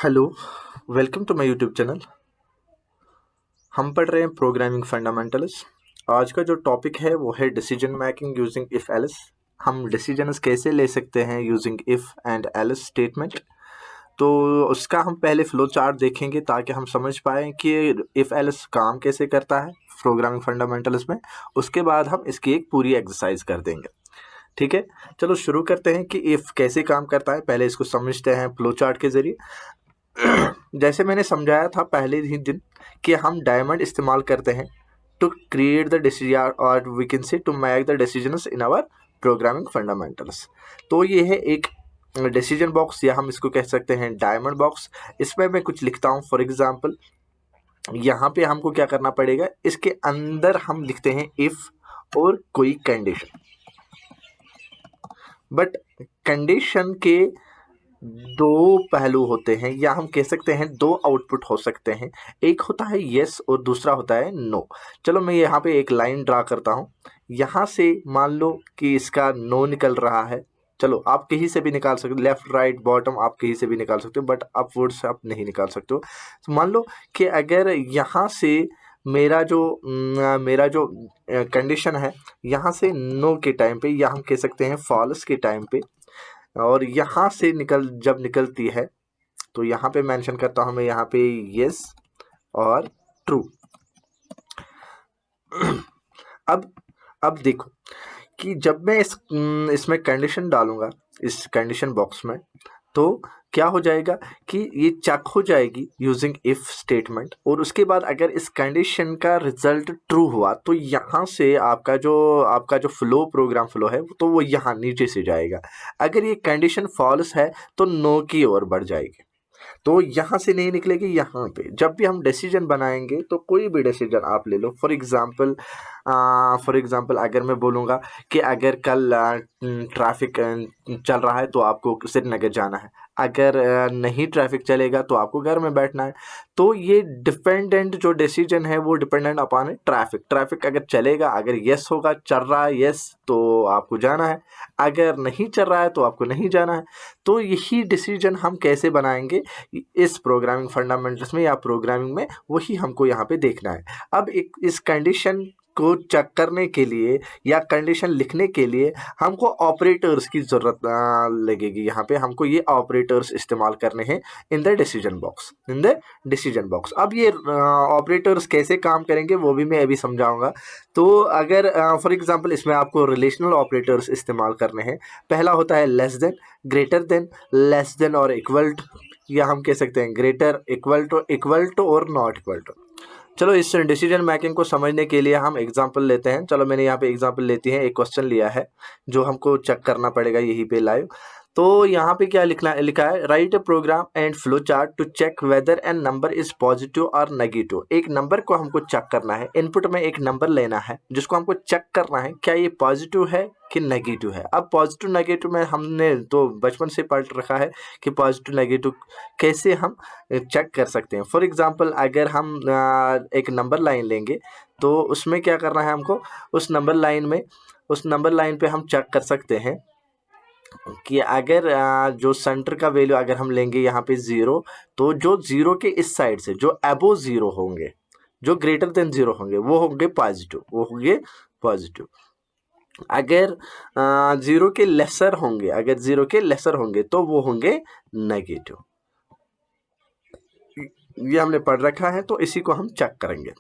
Hello, welcome to my YouTube channel. हम पढ़ रहे हैं प्रोग्रामिंग फंडामेंटल्स। आज का जो टॉपिक है वो है decision making using if else. हम डिसीजंस कैसे ले सकते हैं using if and else statement. तो उसका हम पहले फ्लो चार्ट देखेंगे ताकि हम समझ पाएँ कि इफ एल्स काम कैसे करता है प्रोग्रामिंग फंडामेंटल्स में। उसके बाद हम इसकी एक पूरी एक्सरसाइज कर देंगे। ठीक है, चलो शुरू करते हैं कि इफ कैसे काम करता है। पहले इसको समझते हैं फ्लो चार्ट के जरिए। जैसे मैंने समझाया था पहले ही दिन कि हम डायमंड इस्तेमाल करते हैं टू क्रिएट द डिसीजन और we can say to make the decisions in our programming fundamentals. तो ये है एक डिसीजन बॉक्स या हम इसको कह सकते हैं डायमंड बॉक्स। इसमें मैं कुछ लिखता हूँ। फॉर एग्जांपल यहाँ पे हमको क्या करना पड़ेगा, इसके अंदर हम लिखते हैं इफ और कोई कंडीशन। बट कंडीशन के दो पहलू होते हैं या हम कह सकते हैं दो आउटपुट हो सकते हैं। एक होता है यस और दूसरा होता है नो। चलो मैं यहाँ पे एक लाइन ड्रा करता हूँ। यहाँ से मान लो कि इसका नो निकल रहा है। चलो आप कहीं से भी निकाल सकते हो, लेफ्ट राइट बॉटम आप कहीं से भी निकाल सकते हो, बट अपवर्ड्स आप नहीं निकाल सकते हो। तो मान लो कि अगर यहाँ से मेरा जो कंडीशन है यहाँ से नो के टाइम पे या हम कह सकते हैं फॉल्स के टाइम पे, और यहाँ से जब निकलती है तो यहाँ पे मेंशन करता हूँ मैं यहाँ पे यस और ट्रू। अब अब देखो कि जब मैं इसमें कंडीशन डालूंगा इस कंडीशन बॉक्स में, तो क्या हो जाएगा कि ये चेक हो जाएगी यूजिंग इफ स्टेटमेंट। और उसके बाद अगर इस कंडीशन का रिजल्ट ट्रू हुआ तो यहाँ से आपका जो प्रोग्राम फ्लो है तो वो यहाँ नीचे से जाएगा। अगर ये कंडीशन फॉल्स है तो नो की ओर बढ़ जाएगी। तो यहाँ से नहीं निकलेगी, यहाँ पे जब भी हम डिसीजन बनाएंगे तो कोई भी डिसीजन आप ले लो। फॉर एग्जांपल अगर मैं बोलूँगा कि अगर कल ट्रैफिक चल रहा है तो आपको श्रीनगर जाना है, अगर नहीं ट्रैफिक चलेगा तो आपको घर में बैठना है। तो ये डिपेंडेंट जो डिसीजन है वो डिपेंडेंट अपॉन है ट्रैफिक अगर चलेगा, अगर यस होगा चल रहा है यस तो आपको जाना है, अगर नहीं चल रहा है तो आपको नहीं जाना है। तो यही डिसीजन हम कैसे बनाएंगे इस प्रोग्रामिंग फंडामेंटल्स में या प्रोग्रामिंग में, वही हमको यहाँ पे देखना है। अब इस कंडीशन को चेक करने के लिए या कंडीशन लिखने के लिए हमको ऑपरेटर्स की ज़रूरत लगेगी। यहाँ पे हमको ये ऑपरेटर्स इस्तेमाल करने हैं इन द डिसीजन बॉक्स। अब ये ऑपरेटर्स कैसे काम करेंगे वो भी मैं अभी समझाऊंगा। तो अगर फॉर एग्जांपल इसमें आपको रिलेशनल ऑपरेटर्स इस्तेमाल करने हैं। पहला होता है less than, greater than, less than और इक्वल टू, या हम कह सकते हैं ग्रेटर, इक्वल टू और नॉट इक्वल टू। चलो इस डिसीजन मेकिंग को समझने के लिए हम एग्जांपल लेते हैं। चलो मैंने यहाँ पे एग्जांपल लेती है, एक क्वेश्चन लिया है जो हमको चेक करना पड़ेगा यहीं पे लाइव। तो यहाँ पे क्या लिखा है, write a program and flow chart to check whether an number is positive और नेगेटिव। एक नंबर को हमको चेक करना है, इनपुट में एक नंबर लेना है जिसको हमको चेक करना है क्या ये पॉजिटिव है कि नेगेटिव है। अब पॉजिटिव नेगेटिव में हमने तो बचपन से पढ़ रखा है कि पॉजिटिव नेगेटिव कैसे हम चेक कर सकते हैं। फॉर एग्जांपल अगर हम एक नंबर लाइन लेंगे तो उसमें क्या करना है हमको, उस नंबर लाइन पे हम चेक कर सकते हैं कि अगर जो सेंटर का वैल्यू अगर हम लेंगे यहाँ पे 0, तो जो 0 के इस साइड से जो अबो 0 होंगे, जो ग्रेटर देन 0 होंगे वो होंगे पॉजिटिव। अगर 0 के लेसर होंगे तो वो होंगे नेगेटिव। ये हमने पढ़ रखा है तो इसी को हम चेक करेंगे।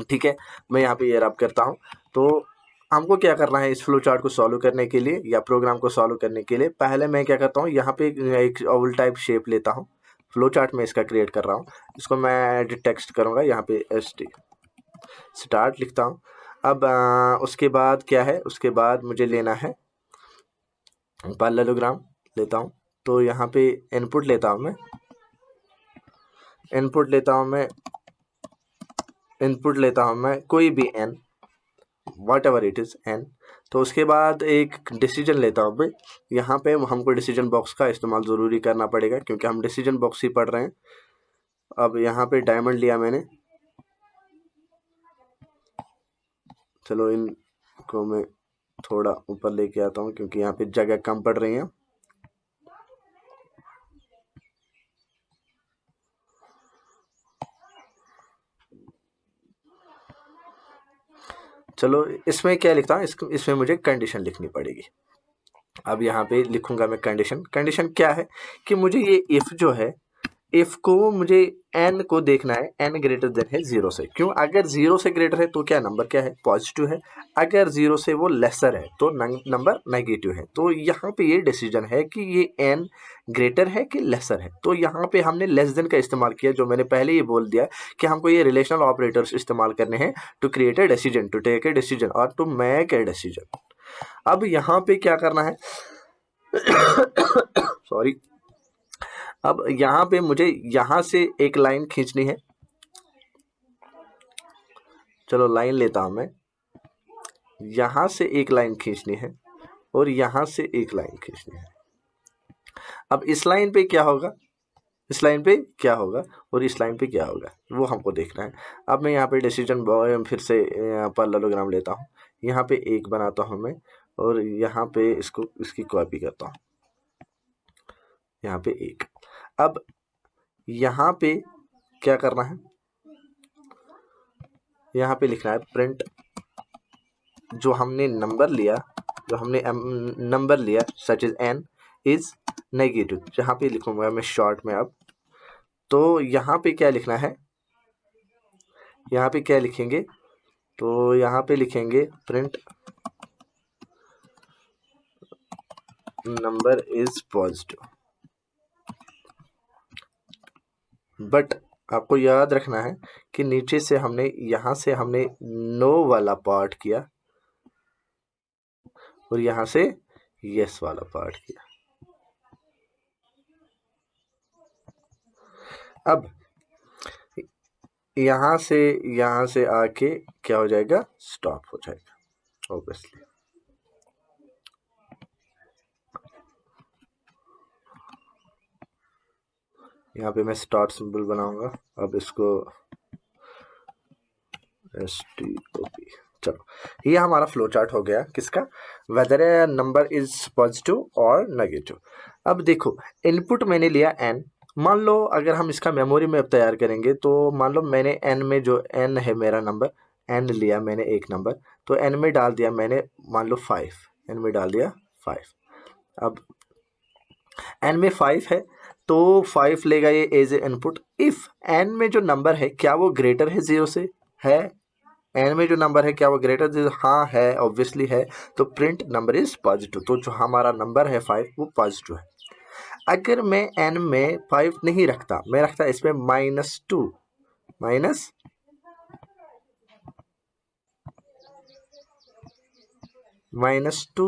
ठीक है, मैं यहाँ पे ये रब करता हूँ। तो हमको क्या करना है इस फ्लो चार्ट को सॉल्व करने के लिए या प्रोग्राम को सॉल्व करने के लिए, पहले मैं क्या करता हूँ यहाँ पे एक ओवल टाइप शेप लेता हूँ। फ्लो चार्ट में इसका क्रिएट कर रहा हूँ, इसको मैं एडिट टेक्स्ट करूँगा, यहाँ पे ST स्टार्ट लिखता हूँ। अब उसके बाद क्या है, उसके बाद मुझे लेना है पैरेललोग्राम लेता हूँ। तो यहाँ पे इनपुट लेता हूँ मैं कोई भी n, what ever it is n। तो उसके बाद एक डिसीजन लेता हूँ मैं। यहाँ पे हमको डिसीजन बॉक्स का इस्तेमाल ज़रूरी करना पड़ेगा क्योंकि हम डिसीजन बॉक्स ही पढ़ रहे हैं। अब यहाँ पे डायमंड लिया मैंने। चलो इनको मैं थोड़ा ऊपर लेके आता हूँ क्योंकि यहाँ पे जगह कम पड़ रही है। चलो इसमें क्या लिखता हूँ, इसमें मुझे कंडीशन लिखनी पड़ेगी। अब यहाँ पे लिखूंगा मैं कंडीशन क्या है कि मुझे ये इफ जो है, इफ को मुझे एन को देखना है, एन ग्रेटर देन है 0 से। क्यों? अगर 0 से ग्रेटर है तो क्या नंबर क्या है? पॉजिटिव है। अगर 0 से वो लेसर है तो नंबर नेगेटिव है। तो यहाँ पे ये डिसीजन है कि ये एन ग्रेटर है कि लेसर है। तो यहाँ पे हमने लेस देन का इस्तेमाल किया, जो मैंने पहले ही बोल दिया कि हमको ये रिलेशनल ऑपरेटर्स इस्तेमाल करने हैं to create a decision, to take a decision और टू मेक ए डिसीजन। अब यहाँ पे क्या करना है सॉरी, अब यहाँ पे मुझे यहाँ से एक लाइन खींचनी है। चलो लाइन लेता हूं मैं, यहाँ से एक लाइन खींचनी है और यहाँ से एक लाइन खींचनी है। अब इस लाइन पे क्या होगा, इस लाइन पे क्या होगा और इस लाइन पे क्या होगा, वो हमको देखना है। अब मैं यहाँ पे डिसीजन फिर से पैरेललोग्राम लेता हूँ। यहाँ पे एक बनाता हूँ मैं और यहाँ पे इसकी कॉपी करता हूँ, यहाँ पे एक। अब यहाँ पे क्या करना है, यहाँ पे लिखना है प्रिंट जो हमने नंबर लिया, such is an is negative. यहाँ पे लिखूंगा मैं शॉर्ट में। अब तो यहाँ पे क्या लिखना है, यहाँ पे क्या लिखेंगे, तो यहाँ पे लिखेंगे print number is positive. But आपको याद रखना है कि नीचे से यहाँ से हमने नो वाला पार्ट किया और यहाँ से यस वाला पार्ट किया। अब यहाँ से आके क्या हो जाएगा, स्टॉप हो जाएगा ऑब्वियसली। यहाँ पे मैं स्टार्ट सिंबल बनाऊंगा। अब इसको STOP। चलो ये हमारा फ्लो चार्ट हो गया किसका, वेदर नंबर इज पॉजिटिव और नेगेटिव। अब देखो इनपुट मैंने लिया n। मान लो अगर हम इसका मेमोरी मैप तैयार करेंगे तो मान लो मैंने n में जो n है मेरा नंबर, n लिया मैंने एक नंबर, तो n में डाल दिया मैंने मान लो 5, n में डाल दिया 5। अब n में 5 है तो 5 लेगा ये as a input. If n में जो नंबर है क्या वो ग्रेटर है 0 से, है n में जो नंबर है क्या वो ग्रेटर से, हाँ है ऑब्वियसली है। तो प्रिंट नंबर इज पॉजिटिव, तो जो हमारा नंबर है 5 वो पॉजिटिव है। अगर मैं n में 5 नहीं रखता, मैं रखता इसमें -2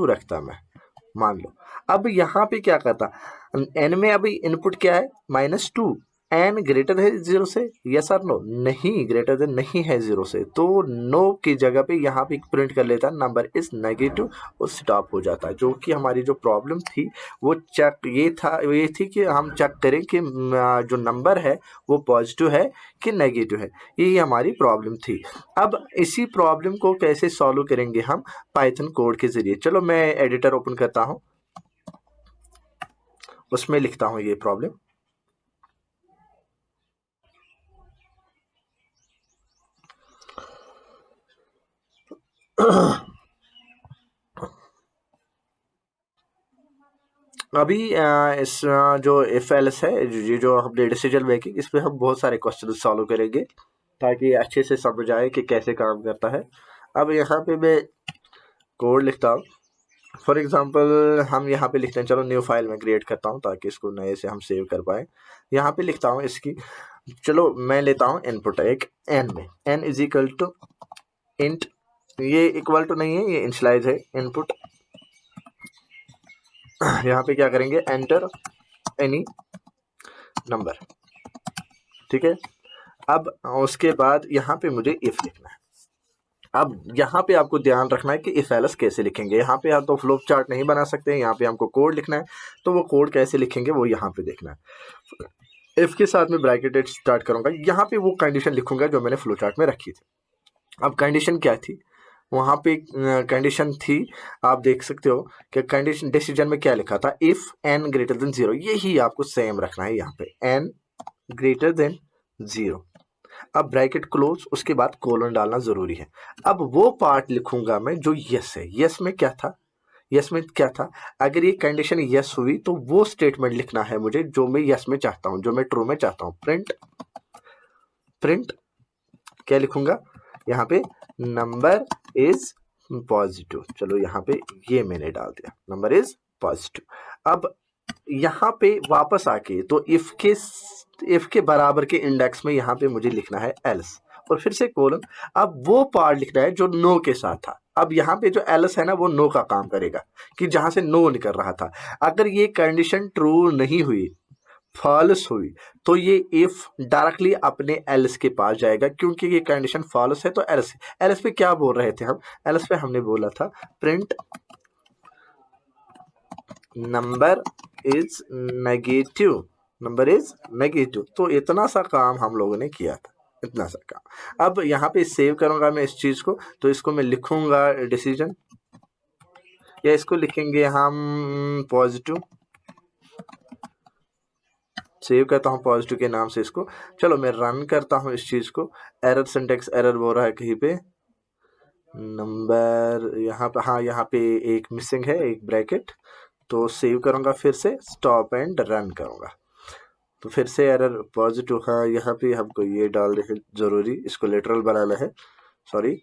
रखता मैं, मान लो। अब यहाँ पे क्या करता, n में अभी इनपुट क्या है -2, n ग्रेटर है 0 से, यस और नो, नहीं ग्रेटर देन नहीं है 0 से, तो नो की जगह पे यहाँ पे प्रिंट कर लेता नंबर इज नेगेटिव और स्टॉप हो जाता है। जो कि हमारी जो प्रॉब्लम थी वो चेक ये थी कि हम चेक करें कि जो नंबर है वो पॉजिटिव है कि नेगेटिव है, यही हमारी प्रॉब्लम थी। अब इसी प्रॉब्लम को कैसे सॉल्व करेंगे हम, पाइथन कोड के जरिए। चलो मैं एडिटर ओपन करता हूँ, उसमें लिखता हूँ ये प्रॉब्लम। अभी इस जो इफ एल्स है, ये जो हमने डिसीजन मेकिंग, इस पे हम बहुत सारे क्वेश्चन सॉल्व करेंगे ताकि अच्छे से समझ आए कि कैसे काम करता है। अब यहाँ पे मैं कोड लिखता हूँ। फॉर एग्जांपल हम यहाँ पे लिखते हैं, चलो न्यू फाइल में क्रिएट करता हूँ ताकि इसको नए से हम सेव कर पाए। यहाँ पे लिखता हूँ इसकी, चलो मैं लेता हूँ इनपुट एक n में, n is equal to int, ये इक्वल टू नहीं है, ये इनिशियलाइज है इनपुट। यहाँ पे क्या करेंगे, एंटर एनी नंबर, ठीक है। अब उसके बाद यहाँ पे मुझे इफ लिखना है। अब यहाँ पे आपको ध्यान रखना है कि इफ एल्स कैसे लिखेंगे। यहाँ पे हम तो फ्लो चार्ट नहीं बना सकते, यहाँ पे हमको कोड लिखना है, तो वो कोड कैसे लिखेंगे वो यहाँ पे देखना है। इफ के साथ में ब्रैकेट स्टार्ट करूंगा, यहाँ पे वो कंडीशन लिखूंगा जो मैंने फ्लो चार्ट में रखी थी। अब कंडीशन क्या थी, वहाँ पे कंडीशन थी, आप देख सकते हो कि कंडीशन डिसीजन में क्या लिखा था, इफ n ग्रेटर देन 0, यही आपको सेम रखना है यहाँ पे, n ग्रेटर देन 0। अब ब्रैकेट क्लोज, उसके बाद कोलन डालना ज़रूरी है। अब वो पार्ट लिखूंगा मैं जो यस है। यस में क्या था, यस में क्या था, अगर ये कंडीशन यस हुई तो वो स्टेटमेंट लिखना है मुझे जो मैं यस में चाहता हूं, जो मैं ट्रू में चाहता हूं। प्रिंट क्या लिखूंगा यहाँ पे, नंबर इज पॉजिटिव। चलो यहाँ पे ये मैंने डाल दिया, नंबर इज पॉजिटिव। अब यहाँ पे वापस आके तो इफ के बराबर के इंडेक्स में यहाँ पे मुझे लिखना है एल्स, और फिर से कोलन। अब वो पार्ट लिखना है जो नो के साथ था। अब यहाँ पे जो एल्स है ना वो नो का काम करेगा, कि जहां से नो निकल रहा था। अगर ये कंडीशन ट्रू नहीं हुई, फॉल्स हुई, तो ये इफ डायरेक्टली अपने एल्स के पास जाएगा, क्योंकि ये कंडीशन फॉल्स है। तो एल्स पे क्या बोल रहे थे हम, एल्स पे हमने बोला था print number is negative, number is negative. तो इतना सा काम हम लोगों ने किया था, इतना सा काम। अब यहाँ पे सेव करूंगा मैं इस चीज को, तो इसको मैं लिखूंगा डिसीजन, या इसको लिखेंगे हम पॉजिटिव, सेव करता हूँ पॉजिटिव के नाम से इसको। चलो मैं रन करता हूँ इस चीज को। एरर, सिंटेक्स एरर बोल रहा है कहीं पे, नंबर यहाँ पे, हाँ यहाँ पे एक मिसिंग है, एक ब्रैकेट। तो सेव करूंगा, फिर से स्टॉप एंड रन करूंगा, तो फिर से एरर पॉजिटिव। हाँ यहाँ पे हमको ये डाल रहे जरूरी, इसको लिटरल बनाना है, सॉरी।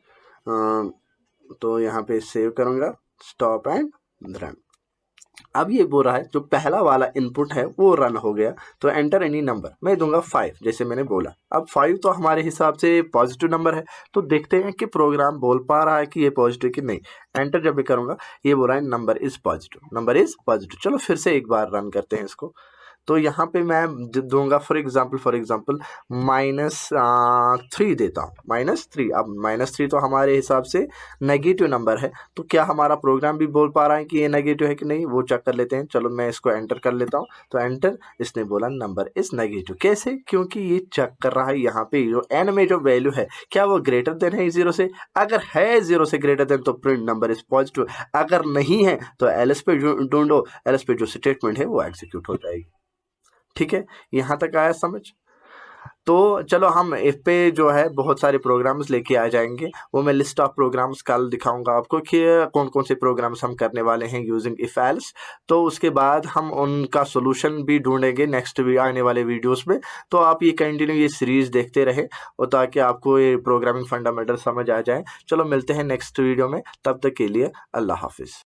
तो यहाँ पे सेव करूंगा, स्टॉप एंड रन। अब ये बोल रहा है जो पहला वाला इनपुट है वो रन हो गया, तो एंटर एनी नंबर मैं दूंगा 5, जैसे मैंने बोला। अब 5 तो हमारे हिसाब से पॉजिटिव नंबर है, तो देखते हैं कि प्रोग्राम बोल पा रहा है कि ये पॉजिटिव कि नहीं। एंटर जब भी करूंगा, ये बोल रहा है number is positive, number is positive. चलो फिर से एक बार रन करते हैं इसको। तो यहाँ पे मैं दूंगा फॉर एग्जाम्पल -3 देता हूँ, -3। अब -3 तो हमारे हिसाब से नेगेटिव नंबर है, तो क्या हमारा प्रोग्राम भी बोल पा रहा है कि ये नेगेटिव है कि नहीं, वो चेक कर लेते हैं। चलो मैं इसको एंटर कर लेता हूँ, तो एंटर, इसने बोला नंबर इज नेगेटिव। कैसे, क्योंकि ये चेक कर रहा है यहाँ पे जो एन में जो वैल्यू है क्या वो ग्रेटर देन है 0 से। अगर है 0 से ग्रेटर देन तो प्रिंट नंबर इज पॉजिटिव, अगर नहीं है तो एल्स पे ढूंढो, एल्स पे जो स्टेटमेंट है वो एग्जीक्यूट हो जाएगी। ठीक है, यहाँ तक आया समझ। तो चलो हम इस पे जो है बहुत सारे प्रोग्राम्स लेके आ जाएंगे, वो मैं लिस्ट ऑफ प्रोग्राम्स कल दिखाऊंगा आपको कि कौन कौन से प्रोग्राम्स हम करने वाले हैं यूजिंग इफ एल्स। तो उसके बाद हम उनका सोल्यूशन भी ढूंढेंगे नेक्स्ट आने वाले वीडियोस में। तो आप ये कंटिन्यू ये सीरीज देखते रहे, और ताकि आपको ये प्रोग्रामिंग फंडामेंटल समझ आ जाए। चलो मिलते हैं नेक्स्ट वीडियो में, तब तक के लिए अल्लाह हाफिज़।